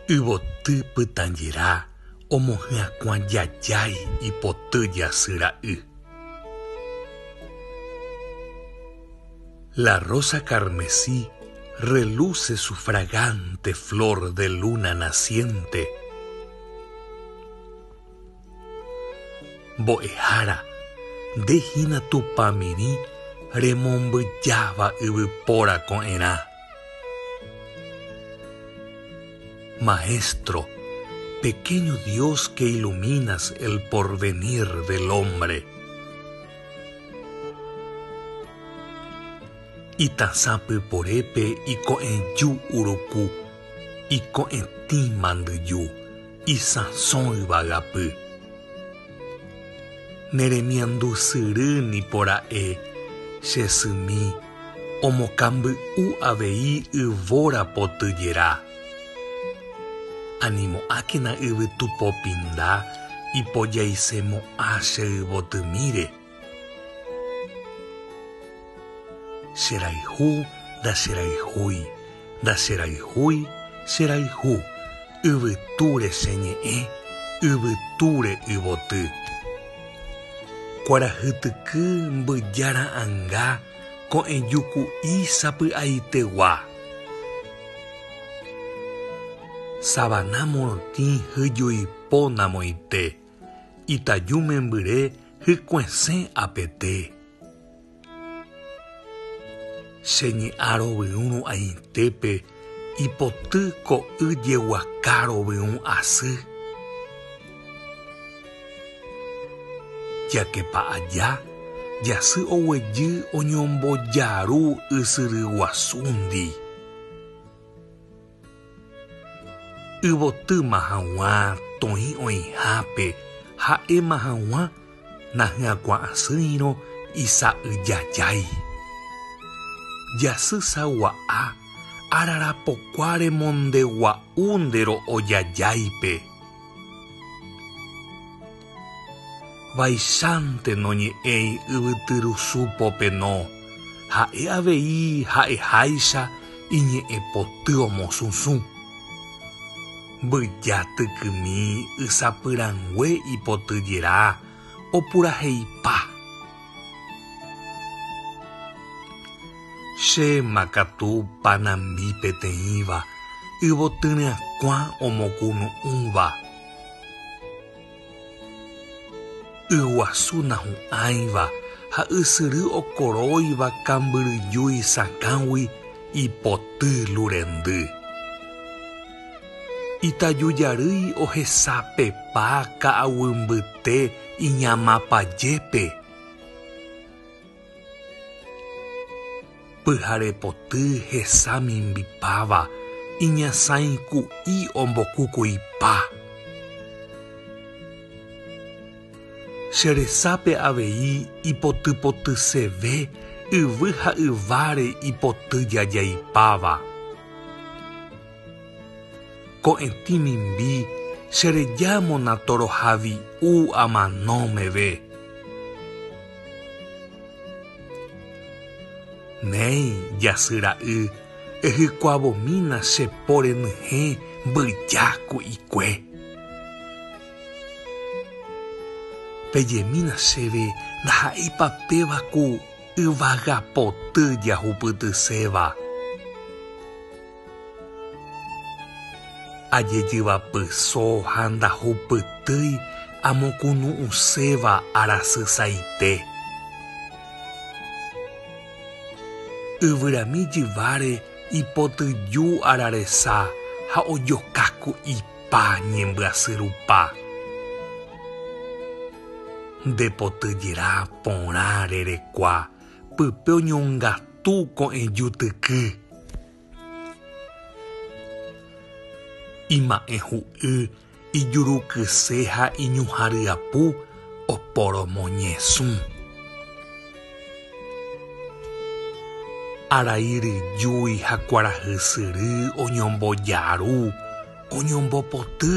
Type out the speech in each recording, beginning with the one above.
Yvoty pytãjera omohyakuã jajái ipoty jasy ra'y. La rosa carmesí reluce su fragante flor de luna naciente. Mbo'ehára ndehína tupãmiri remombyjáva yvypóra ko'ẽrã. Maestro, pequeño Dios que iluminas el porvenir del hombre. Itasãpyporépe iko'ẽju uruku, iko'ẽtĩ mandyju, isãso yvagapy. Neremiandu syry nipora'e, che symi omokamby'u avei yvóra potyjera. Animo'ákena yvytupopinda ipojaisemo'ã che yvotymíre. Cherayhu ndacherayhúi, ndacherayhúi cherayhu, yvytúre cheñe'ẽ, yvytúre yvoty. Kuarahytyky mbyjara'ãnga ko'ẽjuku'i sapy'aitegua. Savana morotĩ hyjuipóna moite, itaju membyre hykuesẽ apete. Cheñe'ã rovyũ ru'ãitépe ipoty ko yjeguaka rovyũ asy. Jakepa aja jasy oguejy oñombojaru ysyry guasúndi. Yvotýma hag̃ua toĩ oĩhápe ha'éma hag̃ua nahyakua'asýirõ isa'yjajái. Jasy sagua'a ararapokua remondegua'u nde ro'ojajáipe. Vaichánteko noñe'ẽi yvytyrusupópeno, ha'e avei ha'eháicha iñe'ẽpoty omosũsũ. Mbyja ysapyrangue ipotyjera opuraheipa. Chéma katu panambi peteĩva yvotyrãkuã omokunu'ũva. Yguasu nahu'ãiva ha ysyry okoróiva kambyryju isakãgui ipoty lurendy. Itaju jarýi ohesa pepa ka'aguymbyte iñamapajépe. Pyharepoty hesa mimbipáva iñasãiku'i ombokukúipa. Cheresápe avei ipotypotyseve yvy ha yváre ipoty jajaipáva. Ko'ẽtĩ mimbi cherejámona torohavi'u amanómeve. Néi jasy ra'y ehykuavomína cheporenyhẽ mbyja ku'ikue. Pejemína chéve ndaha'éipa péva ku yvagapoty jahupytyséva. Ajejyvapyso ha ndahupytýi amokunu'ũséva arasy saite. Yvyrami jyváre ipotyju araresa ha ojokaku'ipa ñembyasy rupa. Ndepotyjera porã rerekua pype oñongatu ko'ẽjutyky. Ima'ẽhu'y ijurukyse ha iñuhãryapu oporomoñesũ. Arairýjui ha kuarahy syry oñombojaru, oñombopoty.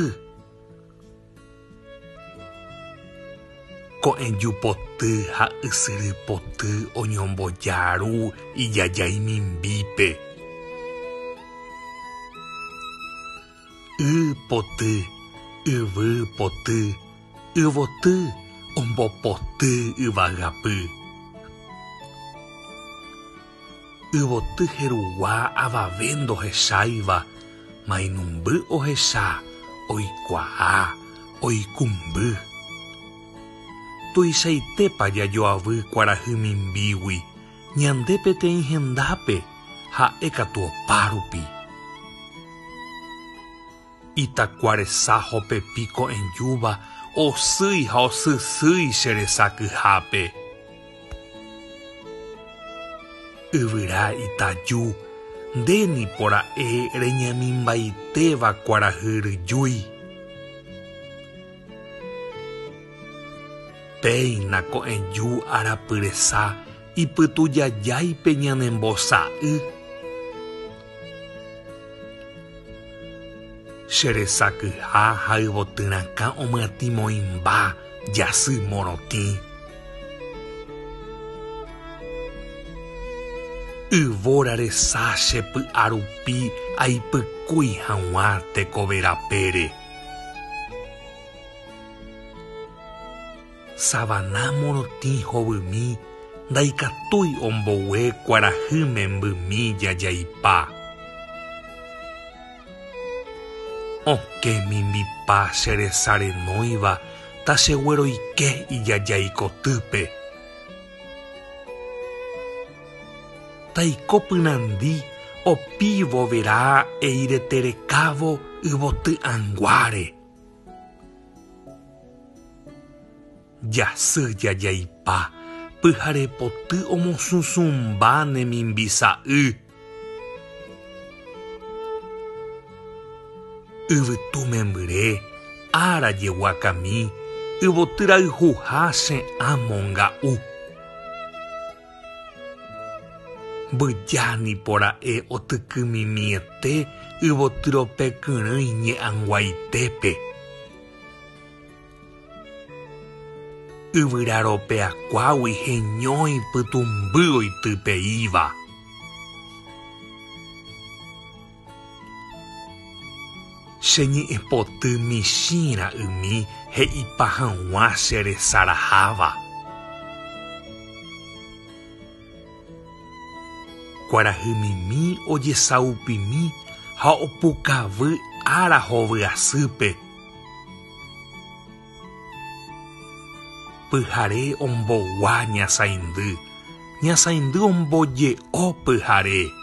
Ko'ẽjupoty ha ysyrypoty oñombojaru ijajái mimbípe. poty, yvy poty, yvoty ombopoty yvagapy. Yvoty herugua avave ndohecháiva, mainumby ohecha, oikuaa, oikumby. Tuichaitépa jajoavy kuarahy mimbígui, ñande peteĩ hendápe, ha'e katu opárupi. Itakuaresa hopepiko enjúva, osýi ha osysýi che resakyhápe. Yvyra itaju, ndéni pora'e reñamimbaitéva kuarahy ryjúi. Péinako enju arapyresa ipytujajáipe ñanembosa'y. Cheresakyha ha yvotyrãkã omyatimoĩmba jasy morotĩ. Yvóra resa chepy'a rupi aipykúi hag̃ua tekoverapére. Savana morotĩ hovymi ndaikatúi ombogue kuarahy membymi jajaipa. Okémi mbipa cheresarenóiva tachegueroike ijajai kotýpe. Taikopynandi opívovera eireterekávo yvoty'ãnguáre. Jasy jajaipa pyharepoty omosũsũmba nemimbisa'y. Yvytu membyre ára jeguakami yvotyrayhuha che amonga'u. Mbyjáni pora'e otykymimiete yvotyropekyrỹi ñe'ãnguaitépe. Yvyraropeakuágui heñói pytumby oitypeíva. Cheñe'ẽpoty michĩra ymi he'ipa hag̃ua cheresaraháva. Kuarahymimi ojesaupimi ha opukavy ára hovyasýpe. Pyhare ombogua ñasãindy, ñasãindy omboje'o pyhare.